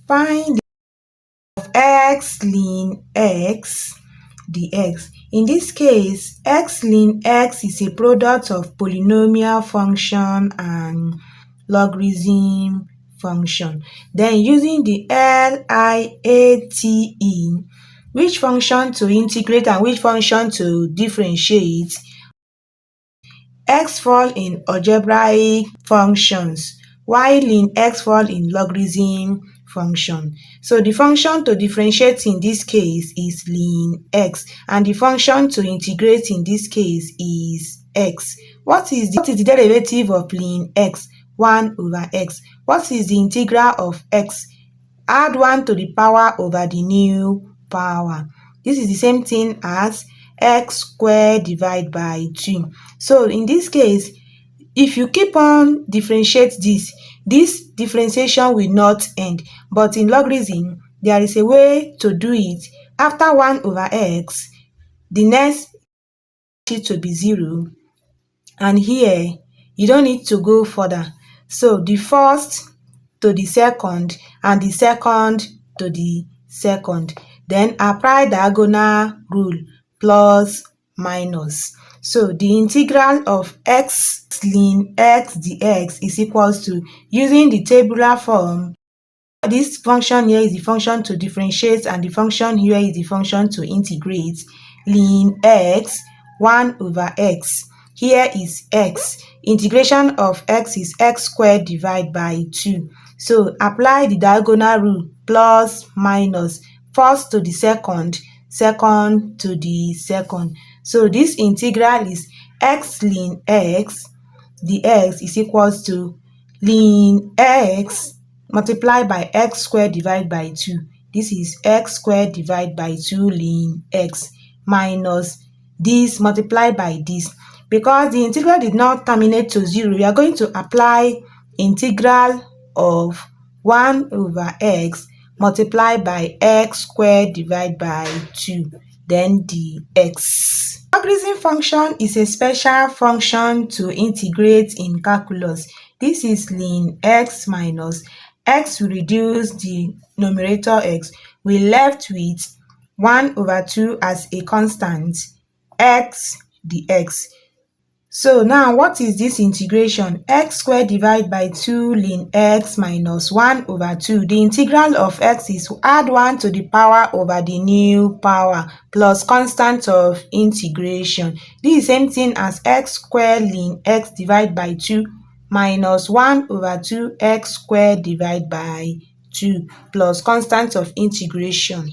Find of x ln x dx. In this case, x ln x is a product of polynomial function and logarithm function. Then using the LIATE, which function to integrate and which function to differentiate, x fall in algebraic functions while in x fall in logarithm function. So the function to differentiate in this case is ln x, and the function to integrate in this case is x. What is the derivative of ln x? 1 over x. What is the integral of x? Add 1 to the power over the new power. This is the same thing as x squared divided by 2. So in this case, if you keep on differentiate this differentiation will not end. But in logarithm, there is a way to do it. After 1 over x, the next it to be 0. And here, you don't need to go further. So the first to the second and the second to the second. Then apply diagonal rule, plus minus. So the integral of x ln x dx is equals to, using the tabular form, this function here is the function to differentiate and the function here is the function to integrate. Ln x, 1 over x. Here is x. Integration of x is x squared divided by 2. So apply the diagonal rule, plus minus, first to the second, second to the second. So this integral is x ln x dx is equals to ln x multiplied by x squared divided by 2. This is x squared divided by 2 ln x minus this multiplied by this. Because the integral did not terminate to 0, we are going to apply integral of 1 over x multiplied by x squared divided by 2, then dx. Logarithm function is a special function to integrate in calculus. This is ln x minus x will reduce the numerator x. We left with 1 over 2 as a constant, x dx. So now what is this integration? X squared divided by 2 ln x minus 1 over 2. The integral of x is add 1 to the power over the new power plus constant of integration. This is the same thing as x squared ln x divided by 2 minus 1 over 2 x squared divided by 2 plus constant of integration.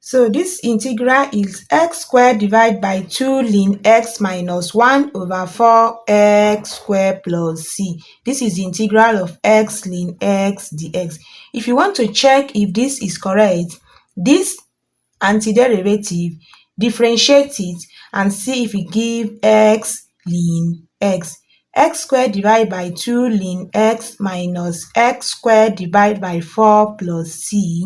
So this integral is x squared divided by 2 ln x minus 1 over 4 x squared plus c. This is the integral of x ln x dx. If you want to check if this is correct, this antiderivative, differentiate it and see if it gives x ln x. X squared divided by 2 ln x minus x squared divided by 4 plus c.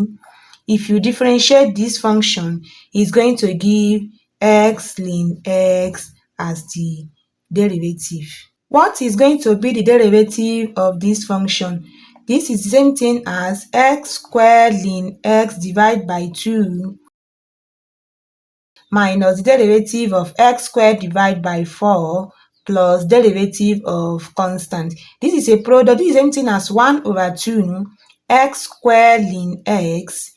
If you differentiate this function, it's going to give x ln x as the derivative. What is going to be the derivative of this function? This is the same thing as x squared ln x divided by 2 minus the derivative of x squared divided by 4 plus derivative of constant. This is a product. This is the same thing as 1 over 2 x squared ln x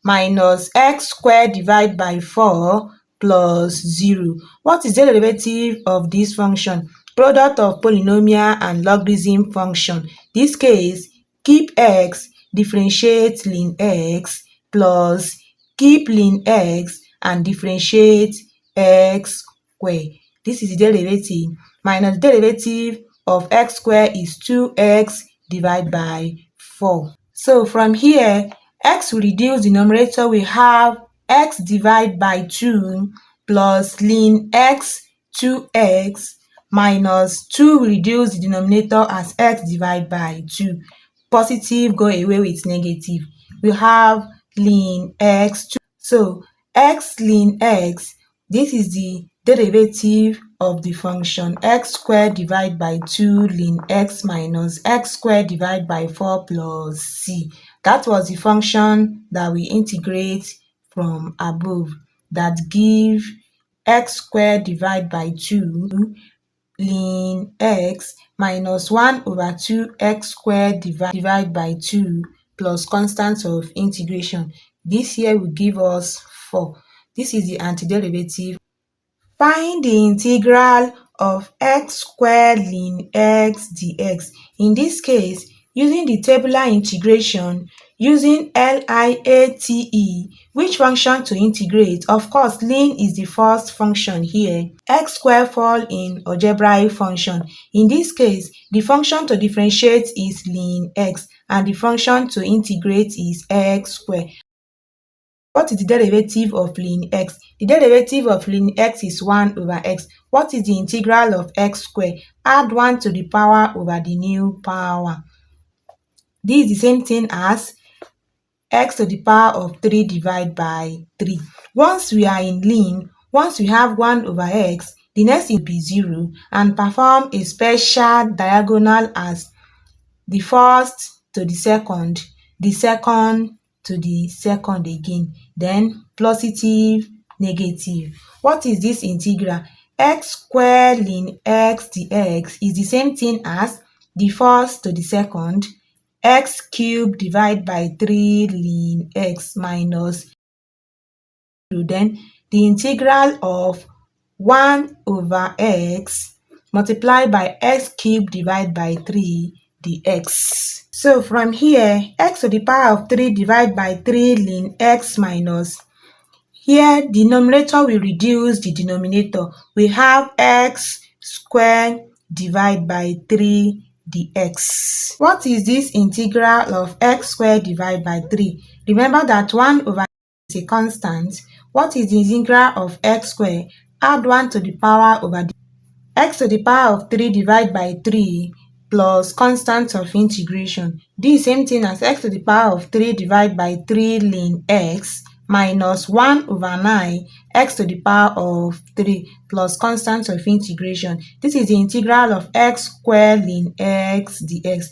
minus x squared divided by 4 plus 0. What is the derivative of this function? Product of polynomial and logarithm function. This case, keep x, differentiate ln x, plus keep ln x and differentiate x squared. This is the derivative. Minus derivative of x squared is 2x divided by 4. So from here, x will reduce the numerator. We have x divided by 2 plus ln x 2x minus 2 will reduce the denominator as x divided by 2. Positive go away with negative. We have ln x 2. So x ln x, this is the derivative of the function x squared divided by 2 ln x minus x squared divided by 4 plus c. That was the function that we integrate from above that give x squared divided by 2 ln x minus 1 over 2x squared divided by 2 plus constant of integration. This here will give us 4. This is the antiderivative. Find the integral of x squared ln x dx. In this case, using the tabular integration, using LIATE, which function to integrate? Of course, ln is the first function here. X squared fall in algebraic function. In this case, the function to differentiate is ln x and the function to integrate is x squared. What is the derivative of ln x? The derivative of ln x is 1 over x. What is the integral of x squared? Add 1 to the power over the new power. This is the same thing as x to the power of 3 divided by 3. Once we are in ln, once we have 1 over x, the next will be 0 and perform a special diagonal as the first to the second to the second again, then positive, negative. What is this integral? X squared ln x dx is the same thing as the first to the second x cubed divided by 3 ln x minus, then the integral of 1 over x multiplied by x cubed divided by 3 dx. So from here, x to the power of 3 divided by 3 ln x minus, here the numerator will reduce the denominator. We have x squared divided by 3 dx. What is this integral of x squared divided by 3? Remember that 1 over is a constant. What is the integral of x squared? Add 1 to the power over the x to the power of 3 divided by 3 plus constant of integration. This is same thing as x to the power of 3 divided by 3 ln x minus 1 over 9 x to the power of 3 plus constant of integration. This is the integral of x squared ln x dx.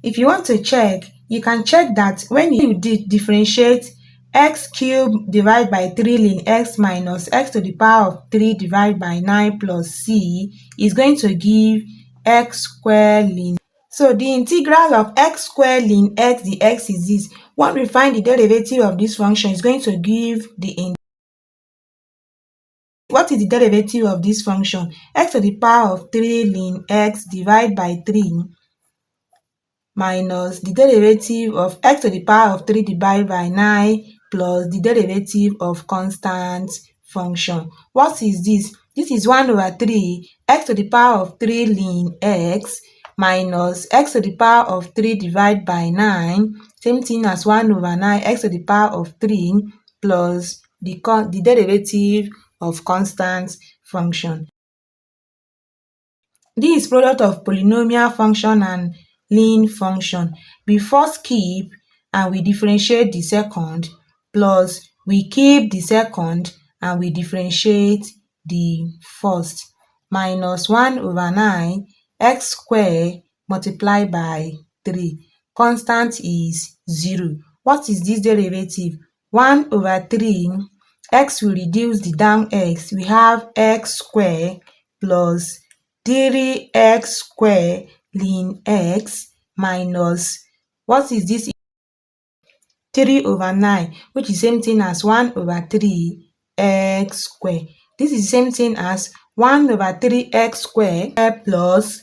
If you want to check, you can check that when you differentiate x cubed divided by 3 ln x minus x to the power of 3 divided by 9 plus c is going to give x squared ln. So the integral of x squared ln x dx is this. When we find the derivative of this function, is going to give the what is the derivative of this function? X to the power of 3 ln x divided by 3 minus the derivative of x to the power of 3 divided by 9 plus the derivative of constant function. What is this? This is 1 over 3 x to the power of 3 ln x minus x to the power of 3 divided by 9, same thing as 1 over 9 x to the power of 3 plus the derivative of constant function. This is product of polynomial function and ln function. We first keep and we differentiate the second, plus we keep the second and we differentiate the first, minus 1 over 9 x squared multiplied by 3. Constant is 0. What is this derivative? 1 over 3, x will reduce the down x. We have x squared plus 3x squared ln x minus, what is this? 3 over 9, which is same thing as 1 over 3 x squared. This is the same thing as 1 over 3x squared plus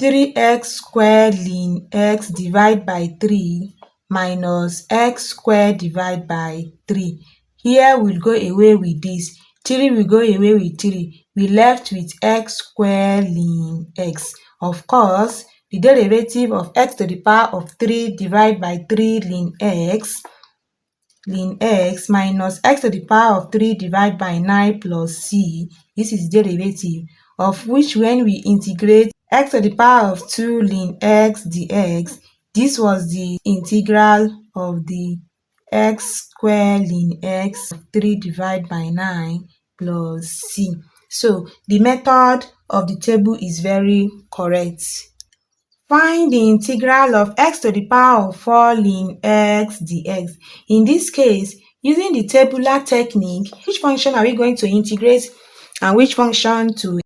3x squared ln x divided by 3 minus x squared divided by 3. Here we'll go away with this. 3 will go away with 3. We left with x squared ln x. Of course, the derivative of x to the power of 3 divided by 3 ln x minus x to the power of 3 divided by 9 plus c. This is derivative of which, when we integrate x to the power of 2 ln x dx, this was the integral of the x squared ln x 3 divided by 9 plus c. So the method of the table is very correct. Find the integral of x to the power of 4 ln x dx. In this case, using the tabular technique, which function are we going to integrate and which function to?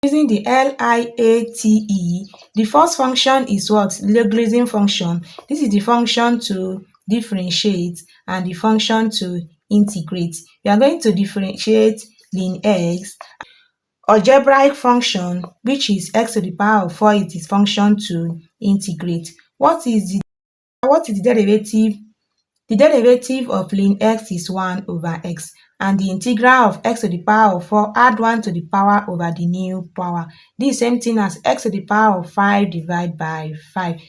Using the LIATE, the first function is what? Logarithm function. This is the function to differentiate and the function to integrate. We are going to differentiate ln x. Algebraic function, which is x to the power of 4, is its function to integrate. What is the derivative? The derivative of ln x is 1 over x, and the integral of x to the power of 4, add 1 to the power over the new power. This is same thing as x to the power of 5 divided by 5.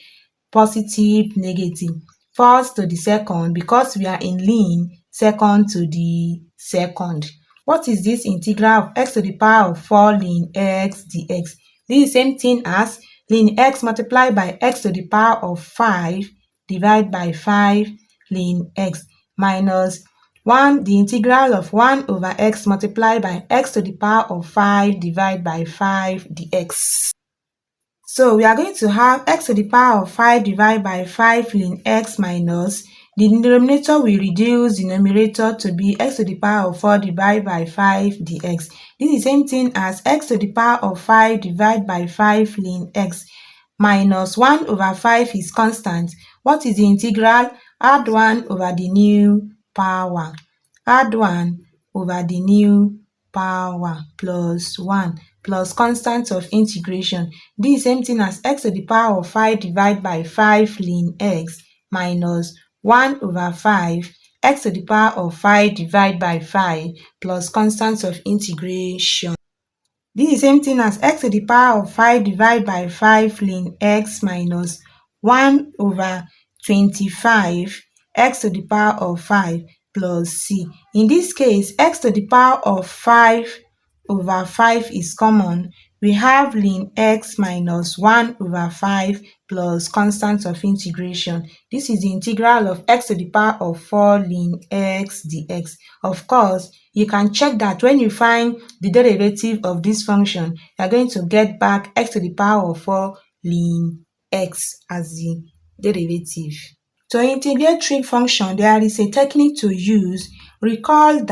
Positive, negative. First to the second, because we are in ln, second to the second. What is this integral of x to the power of 4 ln x dx? This is same thing as ln x multiplied by x to the power of 5 divided by 5 ln x minus 1, the integral of 1 over x multiplied by x to the power of 5 divided by 5 dx. So we are going to have x to the power of 5 divided by 5 ln x minus the denominator will reduce the numerator to be x to the power of 4 divided by 5 dx. This is the same thing as x to the power of 5 divided by 5 ln x minus 1 over 5 is constant. What is the integral? Add 1 over the new power. Add 1 over the new power plus 1 plus constant of integration. This is same thing as x to the power of 5 divided by 5 ln x minus 1 over 5 x to the power of 5 divided by 5 plus constant of integration. This is same thing as x to the power of 5 divided by 5 ln x minus 1 over 25 x to the power of 5 plus c. In this case, x to the power of 5 over 5 is common. We have ln x minus 1 over 5 plus constant of integration. This is the integral of x to the power of 4 ln x dx. Of course, you can check that when you find the derivative of this function, you are going to get back x to the power of 4 ln x as the derivative. To integrate trig function, there is a technique to use. Recall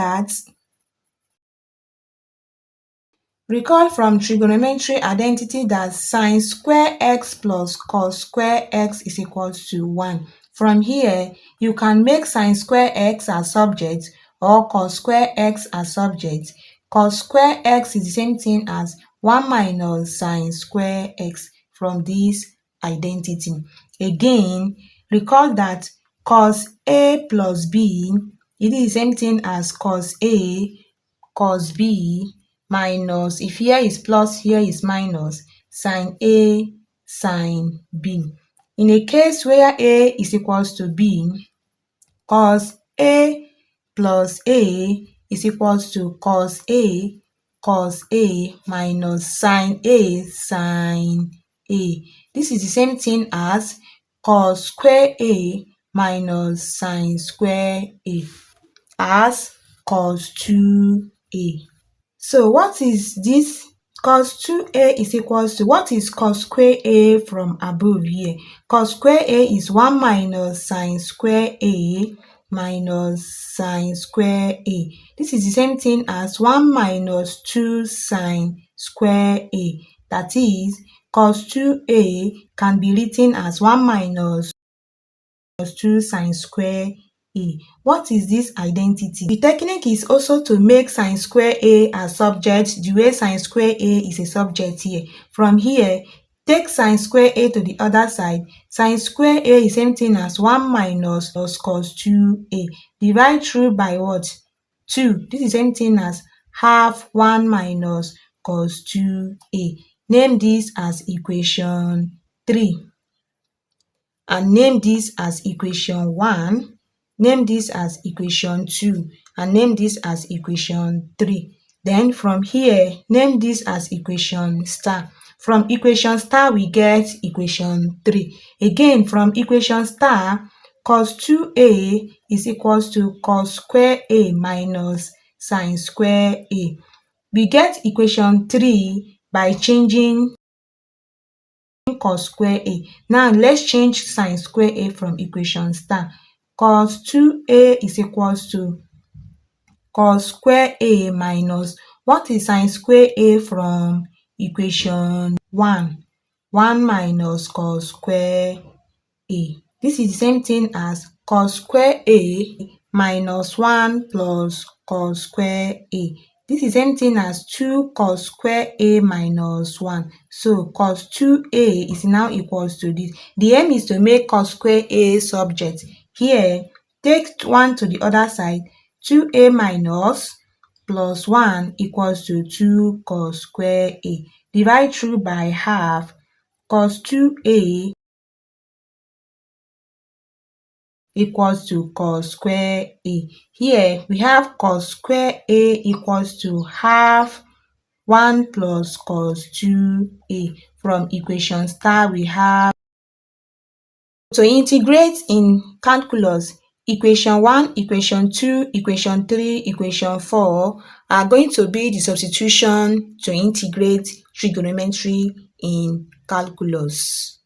from trigonometric identity that sin square x plus cos square x is equals to 1. From here, you can make sin square x as subject or cos square x as subject. Cos square x is the same thing as 1 minus sin square x from this identity. Again, recall that cos A plus B, it is the same thing as cos A cos B minus, if here is plus, here is minus, sin A sin B. In a case where A is equals to B, cos A plus A is equals to cos A minus sin A sin A. This is the same thing as cos square A minus sin square A as cos 2A. So what is this? Cos 2A is equals to, what is cos square A from above here? Cos square A is 1 minus sin square A minus sin square A. This is the same thing as 1 minus 2 sin square A. That is, cos 2A can be written as 1 minus 2 sin square A. What is this identity? The technique is also to make sin square A as subject, the way sin square A is a subject here. From here, take sin square A to the other side. Sin square A is same thing as 1 minus cos 2A. Divide through by what? 2. This is same thing as half 1 minus cos 2A. Name this as equation 3. And name this as equation 1, name this as equation 2, and name this as equation 3. Then from here, name this as equation star. From equation star, we get equation 3. Again, from equation star, cos 2A is equals to cos square A minus sin square A. we get equation 3 by changing cos square A. Now let's change sin square A from equation star. Cos 2A is equals to cos square A minus, what is sin square A from equation 1? 1 minus cos square A. This is the same thing as cos square A minus 1 plus cos square A. This is the same thing as 2 cos square A minus 1. So cos 2A is now equals to this. The aim is to make cos square A subject. Here, take 1 to the other side. 2A minus plus 1 equals to 2 cos square A. Divide through by half. Cos 2A equals to cos square A. Here we have cos square A equals to half 1 plus cos 2A. From equation star we have to integrate in calculus. Equation 1, equation 2, equation 3, equation 4 are going to be the substitution to integrate trigonometry in calculus.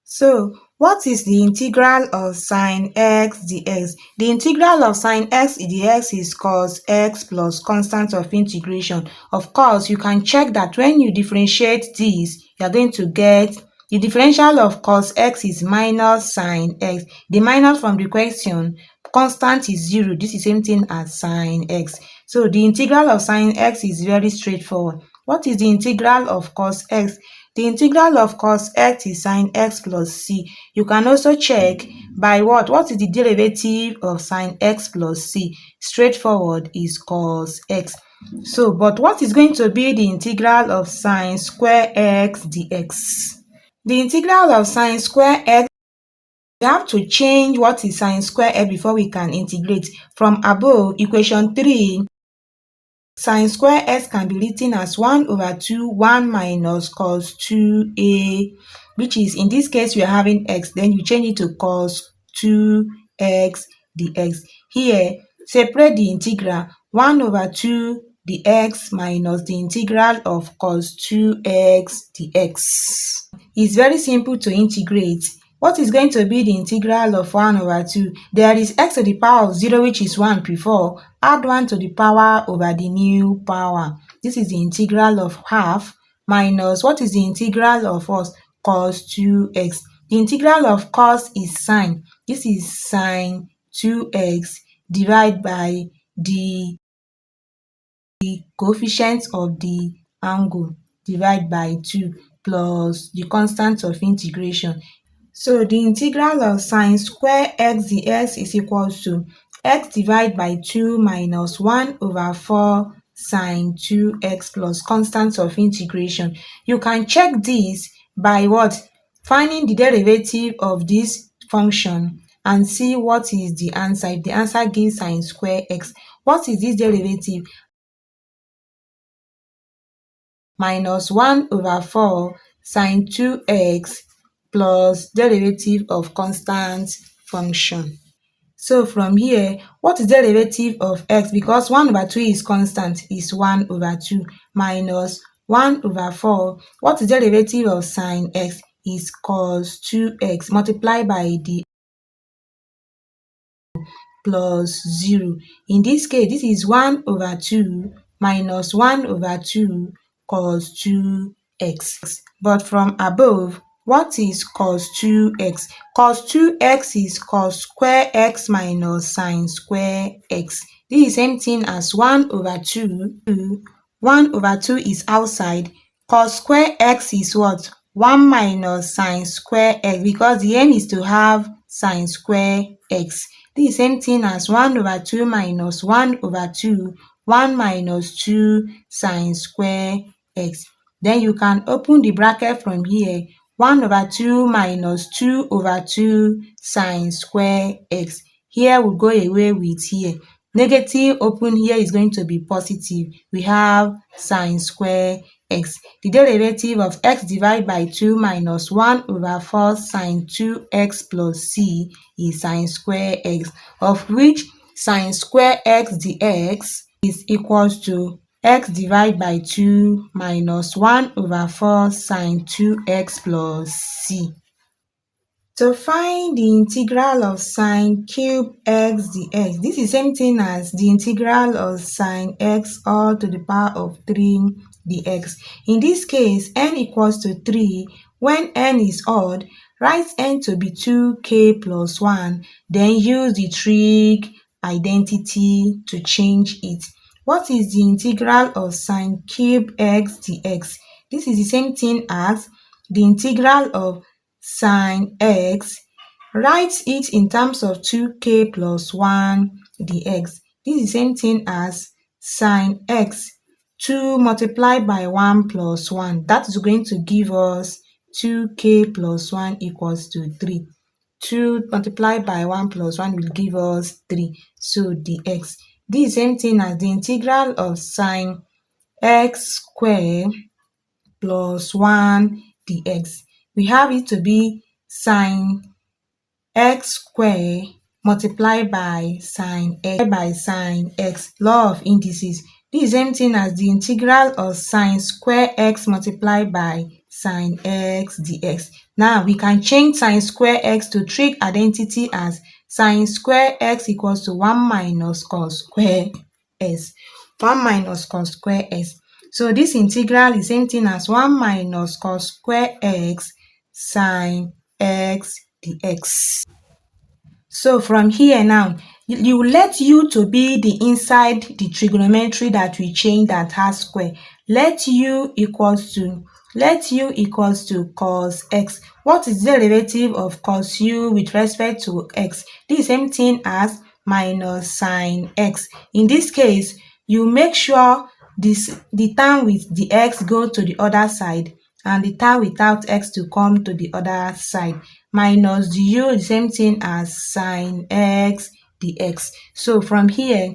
So, what is the integral of sine x dx? The integral of sine x dx is cos x plus constant of integration. Of course, you can check that when you differentiate this, you are going to get the differential of cos x is minus sine x. The minus from the question, constant is 0. This is the same thing as sine x. So, the integral of sine x is very straightforward. What is the integral of cos x? The integral of cos x is sine x plus c. You can also check by what? What is the derivative of sine x plus c? Straightforward is cos x. So, but what is going to be the integral of sine square x dx? The integral of sine square x, we have to change what is sine square x before we can integrate. From above, equation 3, sine square x can be written as 1 over 2, 1 minus cos 2a, which is, in this case, we are having x. Then you change it to cos 2x dx. Here, separate the integral. 1 over 2 dx minus the integral of cos 2x dx. It's very simple to integrate. What is going to be the integral of 1 over 2? There is x to the power of 0, which is 1 before. Add 1 to the power over the new power. This is the integral of half minus, what is the integral of us? Cos 2x. The integral of cos is sine. This is sine 2x divided by the coefficient of the angle divided by 2 plus the constant of integration. So the integral of sine square x dx is equals to x divided by 2 minus 1 over 4 sine 2x plus constant of integration. You can check this by what? Finding the derivative of this function and see what is the answer. If the answer gives sine square x, what is this derivative? Minus 1 over 4 sine 2x plus derivative of constant function. So from here, what is derivative of x? Because 1 over 2 is constant, is 1 over 2 minus 1 over 4. What is derivative of sine x? Is cos 2x multiplied by the plus 0. In this case, this is 1 over 2 minus 1 over 2 cos 2x. But from above, what is cos 2x? Cos 2x is cos square x minus sine square x. This is the same thing as 1 over 2. 1 over 2 is outside. Cos square x is what? 1 minus sine square x, because the aim is to have sine square x. This is the same thing as 1 over 2 minus 1 over 2, 1 minus 2 sine square x. Then you can open the bracket from here. 1 over 2 minus 2 over 2 sine square x. Here will go away with here. Negative open here is going to be positive. We have sine square x. The derivative of x divided by 2 minus 1 over 4 sine 2x plus c is sine square x, of which sine square x dx is equals to x divided by 2 minus 1 over 4 sine 2x plus c. To find the integral of sine cube x dx, this is same thing as the integral of sine x all to the power of 3 dx. In this case, n equals to 3. When n is odd, write n to be 2k plus 1, then use the trig identity to change it. What is the integral of sine cube x dx? This is the same thing as the integral of sine x. Write it in terms of 2k plus 1 dx. This is the same thing as sine x. 2 multiplied by 1 plus 1. That is going to give us 2k plus 1 equals to 3. 2 multiplied by 1 plus 1 will give us 3. So dx. This is the same thing as the integral of sine x squared plus 1 dx. We have it to be sine x squared multiplied by sine x, law of indices. This is the same thing as the integral of sine square x multiplied by sine x dx. Now we can change sine square x to trig identity as sine square x equals to 1 minus cos square s. 1 minus cos square s. So this integral is same thing as 1 minus cos square x sine x dx. So from here now, you let u to be the inside the trigonometry that we change that has square. Let u equals to cos x. What is the derivative of cos u with respect to x? This is same thing as minus sine x. In this case, you make sure the term with the x go to the other side and the term without x to come to the other side. Minus the u is the same thing as sine x dx. So from here,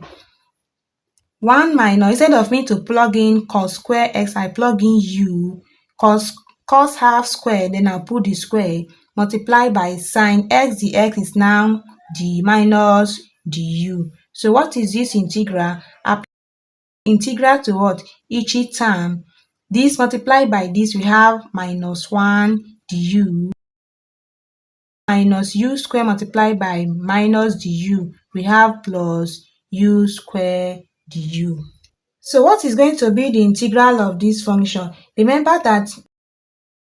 1 minus, instead of me to plug in cos square x, I plug in u. Cos half square, then I'll put the square, multiply by sine x dx is now d minus du. So what is this integral? Integral to what? Each term. This multiplied by this, we have minus 1 du minus u square multiplied by minus du, we have plus u square du. So what is going to be the integral of this function? Remember that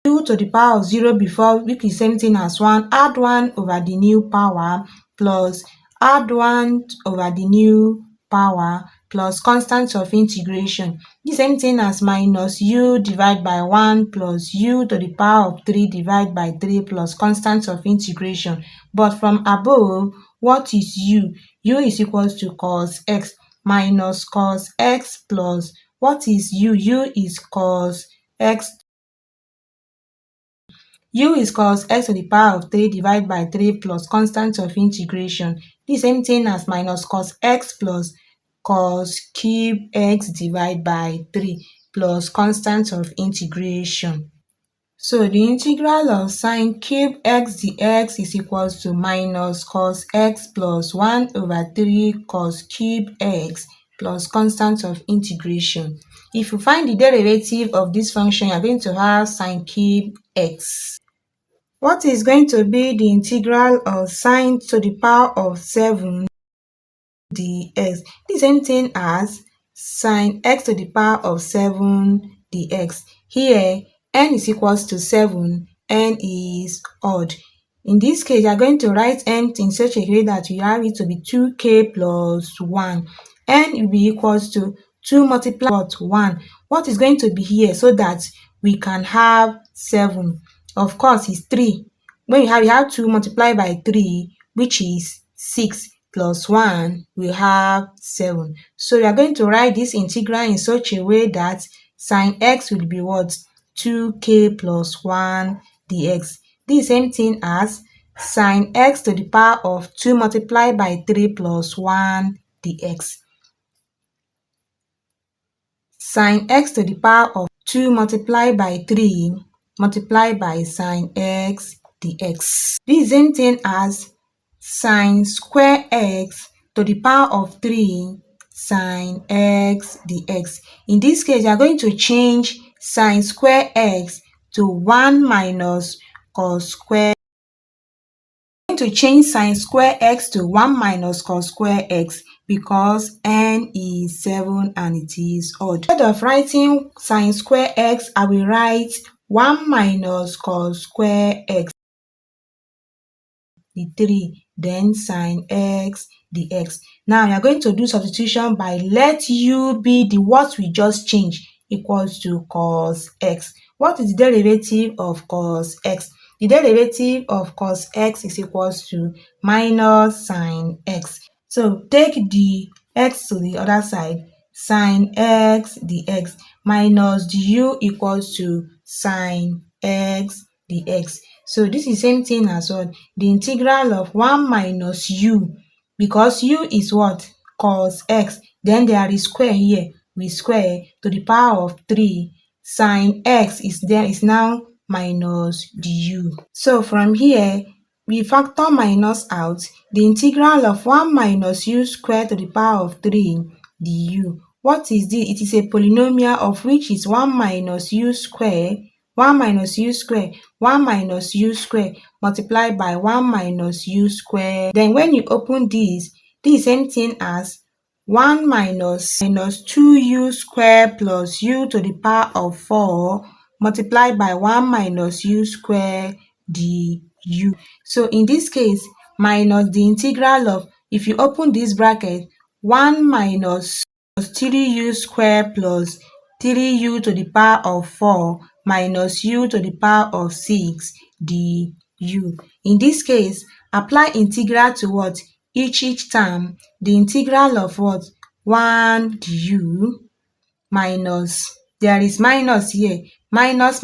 u to the power of 0 before, which is same thing as 1, add 1 over the new power plus add 1 over the new power plus constant of integration. The same thing as minus u divided by 1 plus u to the power of 3 divided by 3 plus constant of integration. But from above, what is u? U is equals to cos x minus cos x plus what is u? U is cos x. U is cos x to the power of 3 divided by 3 plus constant of integration. The same thing as minus cos x plus cos cube x divided by 3 plus constant of integration. So the integral of sine cube x dx is equals to minus cos x plus 1 over 3 cos cube x plus constant of integration. If you find the derivative of this function, you are going to have sine cube x. What is going to be the integral of sine to the power of 7 dx? The same thing as sine x to the power of 7 dx. Here, n is equals to 7, n is odd. In this case, you are going to write n in such a way that you have it to be 2k plus 1. N will be equals to 2 multiplied by 1. What is going to be here so that we can have 7? Of course, it's 3. When you have 2 multiplied by 3, which is 6, plus 1, we have 7. So we are going to write this integral in such a way that sine x will be what? 2k plus 1 dx. This is the same thing as sine x to the power of 2 multiplied by 3 plus 1 dx. Sine x to the power of 2 multiplied by 3 multiplied by sine x dx. This is the same thing as sine square x to the power of 3 sine x dx. In this case, you are going to change sine square x to 1 minus cos square. I'm going to change sine square x to 1 minus cos square x because n is 7 and it is odd. Instead of writing sine square x, I will write 1 minus cos square x, the 3, then sine x dx. Now you are going to do substitution by let u be the what we just changed equals to cos x. What is the derivative of cos x? The derivative of cos x is equals to minus sine x. So take the x to the other side, sine x dx minus du equals to sine x dx. So this is same thing as what? The integral of 1 minus u, because u is what? Cos x. Then there is square here. We square to the power of 3. Sine x is there is now minus du. So from here, we factor minus out. The integral of 1 minus u squared to the power of 3 du. What is this? It is a polynomial of which is 1 minus u squared, 1 minus u squared, 1 minus u squared multiplied by 1 minus u squared. Then when you open this is same thing as 1 minus 2u squared plus u to the power of 4 multiplied by 1 minus u squared du. So in this case, minus the integral of, if you open this bracket, 1 minus 3u squared plus 3u to the power of 4 minus u to the power of 6 du. In this case, apply integral to what? Each term. The integral of what? 1 du minus, there is minus here, minus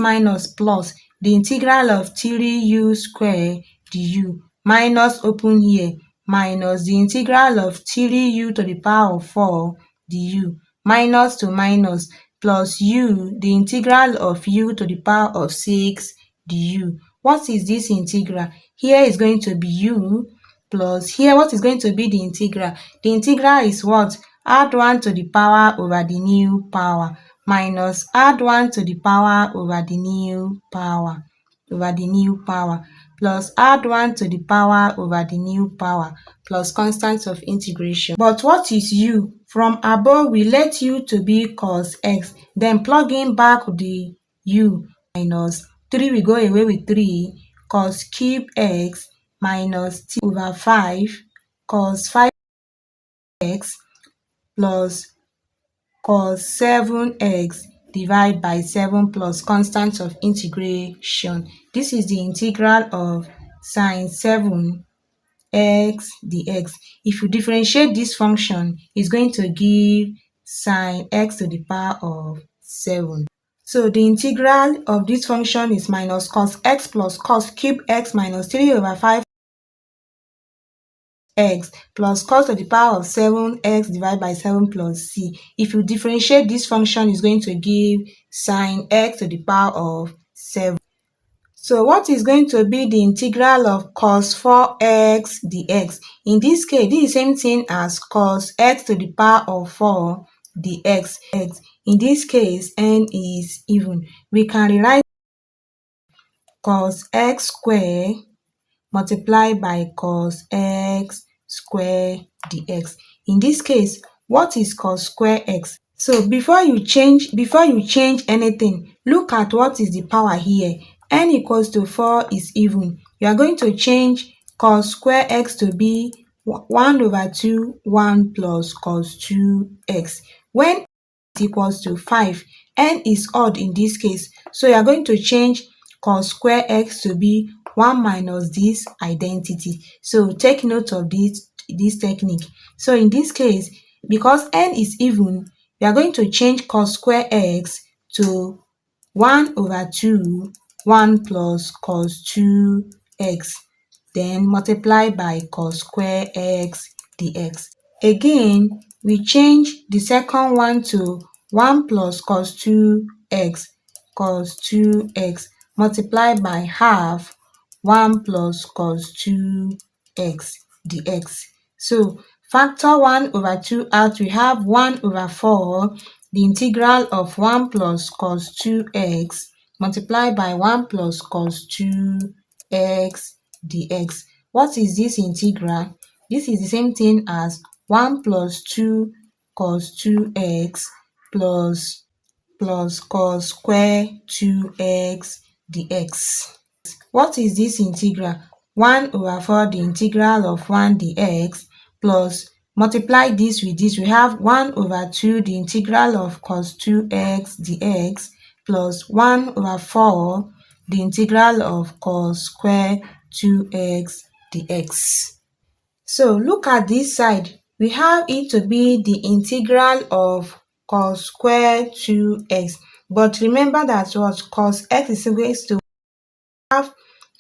plus, the integral of 3u squared du minus open here, minus the integral of 3u to the power of 4 du minus to minus plus u, the integral of u to the power of 6 du. What is this integral? Here is going to be u plus here, what is going to be the integral? The integral is what? Add 1 to the power over the new power minus add 1 to the power over the new power plus add 1 to the power over the new power plus constant of integration. But what is u? From above, we let u to be cos x, then plug in back the u, minus 3 will go away with 3, cos cube x minus t over 5 cos 5x plus cos 7x divided by 7 plus constant of integration. This is the integral of sine 7x dx. If you differentiate this function, it's going to give sine x to the power of 7. So the integral of this function is minus cos x plus cos cube x minus 3 over 5 x plus cos to the power of 7x divided by 7 plus c. If you differentiate this function, is going to give sine x to the power of 7. So what is going to be the integral of cos 4x dx? In this case, this is the same thing as cos x to the power of 4 dx. In this case, n is even. We can rewrite cos x squared multiplied by cos x square dx. In this case, what is cos square x? So before you change anything, look at what is the power here. N equals to 4 is even. You are going to change cos square x to be 1 over 2, 1 plus cos 2x. When n is equals to 5, n is odd in this case. So you are going to change cos square x to be 1 minus this identity. So take note of this technique. So in this case, because n is even, we are going to change cos square x to 1 over 2, 1 plus cos 2x, then multiply by cos square x dx. Again, we change the second one to 1 plus cos 2x, multiplied by half 1 plus cos 2x dx. So Factor 1 over 2 out, we have 1 over 4, the integral of 1 plus cos 2x multiplied by 1 plus cos 2x dx. What is this integral? This is the same thing as 1 plus 2 cos 2x plus cos square 2x dx. What is this integral? 1 over 4, the integral of 1 dx, plus multiply this with this. We have 1 over 2, the integral of cos 2x dx, plus 1 over 4, the integral of cos square 2x dx. So look at this side. We have it to be the integral of cos square 2x. But remember that what cos x is equal to have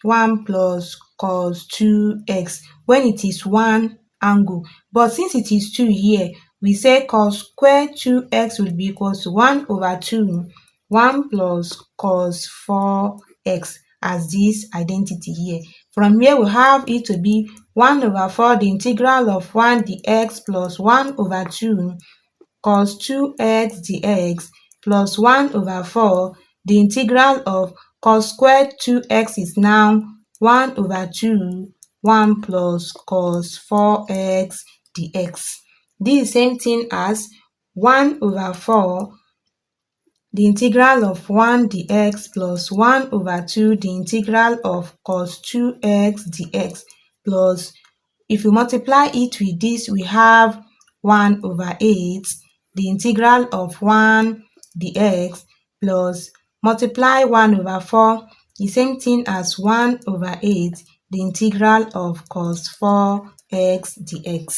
1 plus cos 2x when it is one angle. But since it is 2 here, we say cos square 2x will be equal to 1 over 2, 1 plus cos 4x as this identity here. From here, we have it to be 1 over 4, the integral of 1 dx plus 1 over 2 cos 2x dx plus 1 over 4, the integral of cos squared 2x is now 1 over 2, 1 plus cos 4x dx. This is the same thing as 1 over 4, the integral of 1 dx plus 1 over 2, the integral of cos 2x dx, plus if we multiply it with this, we have 1 over 8, the integral of 1 dx, plus multiply 1 over 4, the same thing as 1 over 8, the integral of cos 4x dx.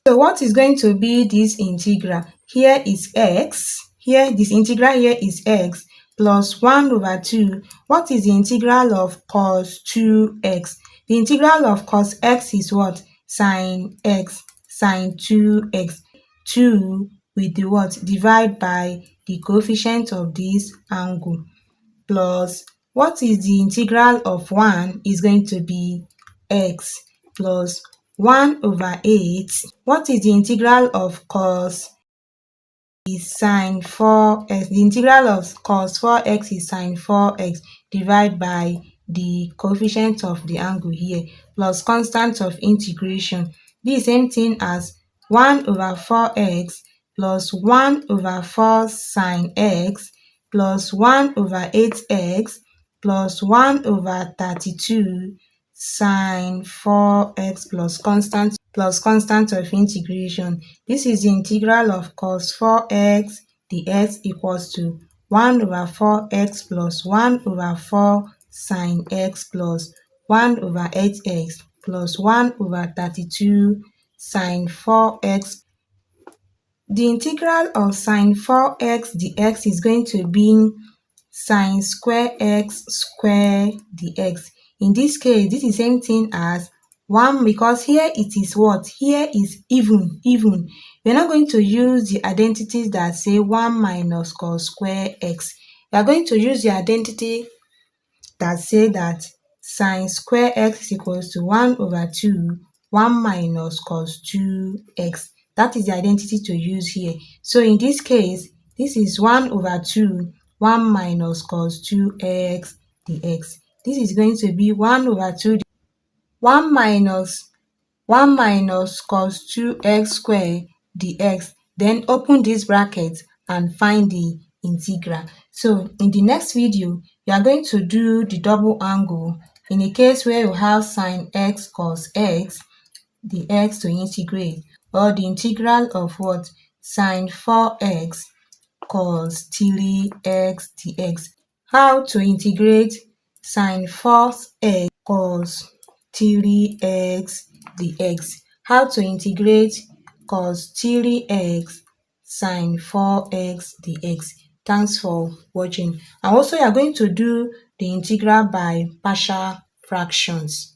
So what is going to be this integral? Here is x, here this integral here is x, plus 1 over 2. What is the integral of cos 2x? The integral of cos x is what? Sin x, sin 2x. 2 with the what? Divide by the coefficient of this angle, plus what is the integral of 1 is going to be x, plus 1 over 8. What is the integral of cos is sin 4x. The integral of cos 4x is sin 4x divided by the coefficient of the angle here, plus constant of integration. This is the same thing as 1 over 4x plus 1 over 4 sin x plus 1 over 8x plus 1 over 32 sin 4x plus constant of integration. This is the integral of cos 4x dx equals to 1 over 4x plus 1 over 4 sin x plus 1 over 8x plus 1 over 32 sin 4x. The integral of sin 4x dx is going to be sin square x square dx. In this case, this is the same thing as 1, because here it is what? Here is even. We're not going to use the identities that say 1 minus cos square x. We are going to use the identity that say that sin square x is equals to 1 over 2, 1 minus cos 2x. That is the identity to use here. So in this case, this is 1 over 2, 1 minus cos 2x dx. This is going to be 1 over 2, 1 minus cos 2x square dx. Then open this bracket and find the integral. So in the next video, you are going to do the double angle in a case where you have sin x cos x, the x to integrate, or the integral of what? Sin 4x cos 3x dx. How to integrate sin 4x cos 3x dx. How to integrate cos 3x sin 4x dx. Thanks for watching. And also, you are going to do the integral by partial fractions.